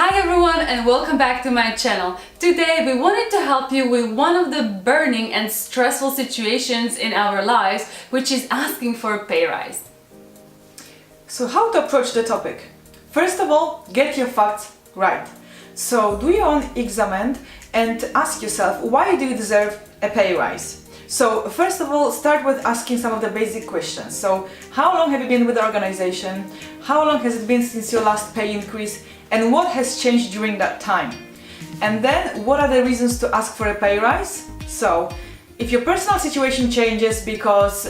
Hi everyone and welcome back to my channel. Today we wanted to help you with one of the burning and stressful situations in our lives, which is asking for a pay rise. So how to approach the topic? First of all, get your facts right. So do your own exam and ask yourself, why do you deserve a pay rise? So first of all, start with asking some of the basic questions. So how long have you been with the organization? How long has it been since your last pay increase? And what has changed during that time? And then what are the reasons to ask for a pay rise? So if your personal situation changes because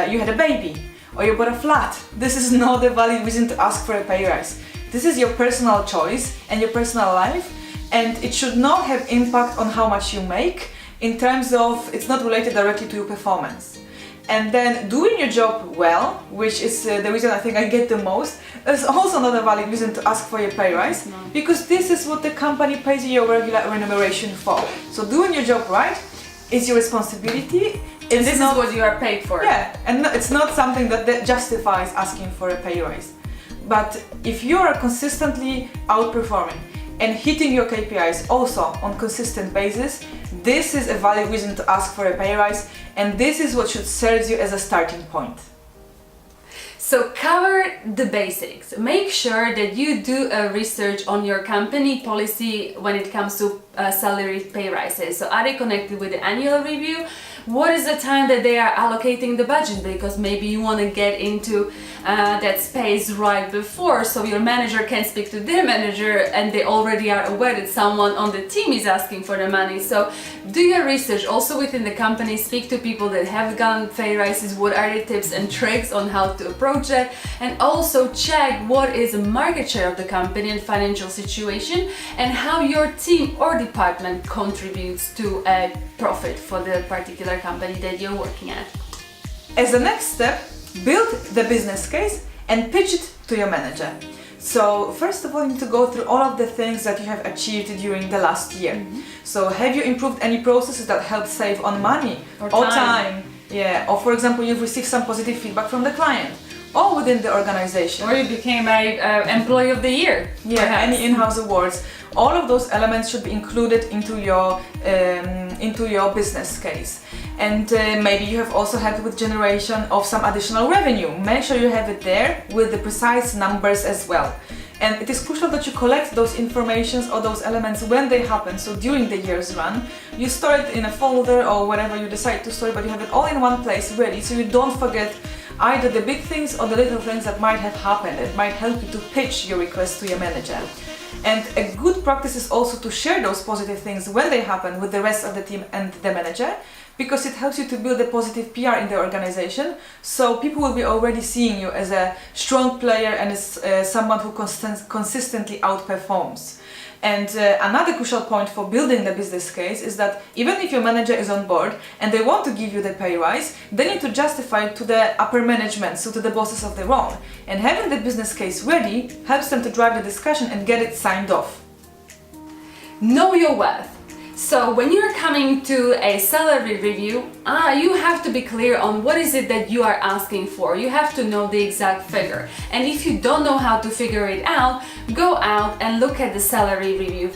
you had a baby or you bought a flat, this is not a valid reason to ask for a pay rise. This is your personal choice and your personal life, and it should not have impact on how much you make, in terms of it's not related directly to your performance. And then doing your job well, which is the reason I think I get the most, is also not a valid reason to ask for your pay rise, because this is what the company pays you your regular remuneration for. So doing your job right is your responsibility. And this is what you are paid for. Yeah, and it's not something that justifies asking for a pay rise. But if you are consistently outperforming and hitting your KPIs also on consistent basis, this is a valid reason to ask for a pay rise, and this is what should serve you as a starting point. So cover the basics. Make sure that you do a research on your company policy when it comes to salary pay rises. So are they connected with the annual review? What is the time that they are allocating the budget? Because maybe you want to get into that space right before, so your manager can speak to their manager and they already are aware that someone on the team is asking for the money. So do your research also within the company, speak to people that have gotten pay rises, what are the tips and tricks on how to approach that, and also check what is the market share of the company and financial situation, and how your team or department contributes to a profit for the particular company that you're working at. As the next step, build the business case and pitch it to your manager. So first of all, you need to go through all of the things that you have achieved during the last year. So have you improved any processes that help save on money or time? Yeah, or for example, you've received some positive feedback from the client or within the organization. Or you became a employee of the year. Yeah, perhaps. any in-house awards. All of those elements should be included into your business case. And maybe you have also helped with generation of some additional revenue. Make sure you have it there with the precise numbers as well. And it is crucial that you collect those informations or those elements when they happen. So during the year's run, you store it in a folder or whatever you decide to store, but you have it all in one place ready, so you don't forget either the big things or the little things that might have happened. It might help you to pitch your request to your manager. And a good practice is also to share those positive things when they happen with the rest of the team and the manager, because it helps you to build a positive PR in the organization, so people will be already seeing you as a strong player and as someone who consistently outperforms. And another crucial point for building the business case is that even if your manager is on board and they want to give you the pay rise, they need to justify it to the upper management, so to the bosses of their own. And having the business case ready helps them to drive the discussion and get it signed off. Know your worth. So when you're coming to a salary review, you have to be clear on what is it that you are asking for. You have to know the exact figure. And if you don't know how to figure it out, go out and look at the salary review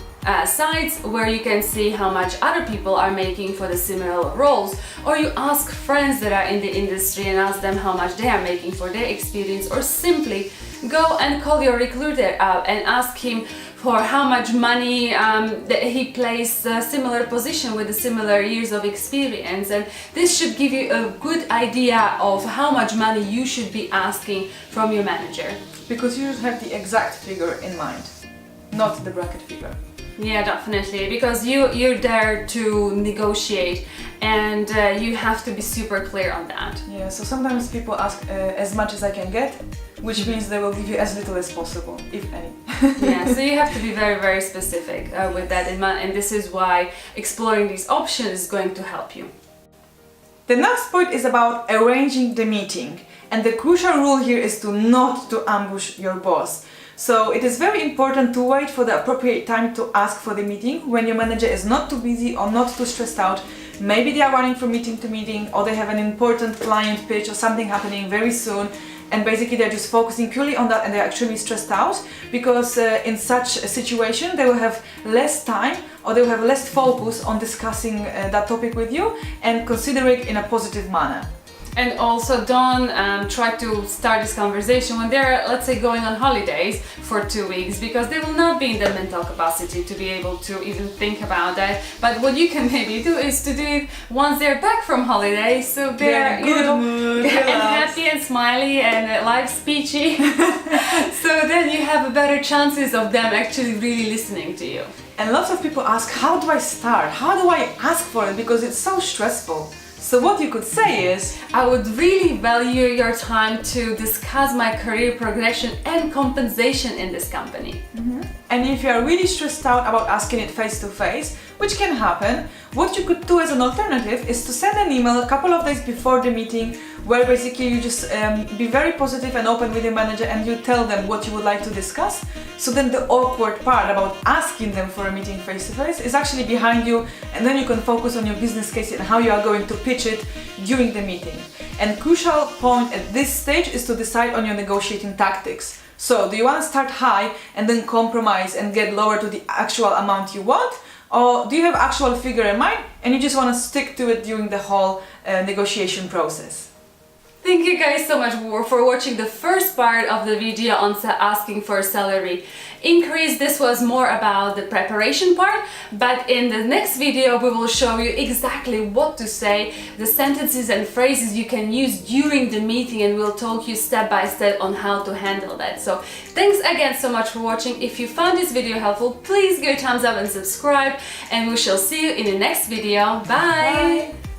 sites where you can see how much other people are making for the similar roles, or you ask friends that are in the industry and ask them how much they are making for their experience, or simply go and call your recruiter up and ask him for how much money that he plays a similar position with the similar years of experience. And this should give you a good idea of how much money you should be asking from your manager. Because you should have the exact figure in mind, not the bracket figure. Yeah, definitely, because you're there to negotiate, and you have to be super clear on that. Yeah, so sometimes people ask as much as I can get, which means they will give you as little as possible, if any. Yeah, so you have to be very, very specific with that in mind, and this is why exploring these options is going to help you. The next point is about arranging the meeting, and the crucial rule here is to not to ambush your boss. So it is very important to wait for the appropriate time to ask for the meeting when your manager is not too busy or not too stressed out. Maybe they are running from meeting to meeting, or they have an important client pitch or something happening very soon, and basically they're just focusing purely on that and they're actually stressed out because in such a situation they will have less time or they will have less focus on discussing that topic with you and consider it in a positive manner. And also don't try to start this conversation when they're, let's say, going on holidays for 2 weeks, because they will not be in the mental capacity to be able to even think about that. But what you can maybe do is to do it once they're back from holidays, so they're in good mood, and happy and smiley and life's peachy. So then you have better chances of them actually really listening to you. And lots of people ask, how do I start? How do I ask for it? Because it's so stressful. So what you could say is, I would really value your time to discuss my career progression and compensation in this company. And if you are really stressed out about asking it face to face, which can happen, what you could do as an alternative is to send an email a couple of days before the meeting where basically you just be very positive and open with your manager and you tell them what you would like to discuss. So then the awkward part about asking them for a meeting face to face is actually behind you, and then you can focus on your business case and how you are going to pitch it during the meeting. And crucial point at this stage is to decide on your negotiating tactics. So do you want to start high and then compromise and get lower to the actual amount you want? Or do you have actual figure in mind and you just want to stick to it during the whole negotiation process? Thank you guys so much for watching the first part of the video on asking for a salary increase. This was more about the preparation part, but in the next video we will show you exactly what to say, the sentences and phrases you can use during the meeting, and we'll talk you step by step on how to handle that. So thanks again so much for watching. If you found this video helpful, please give a thumbs up and subscribe, and we shall see you in the next video. Bye! Bye.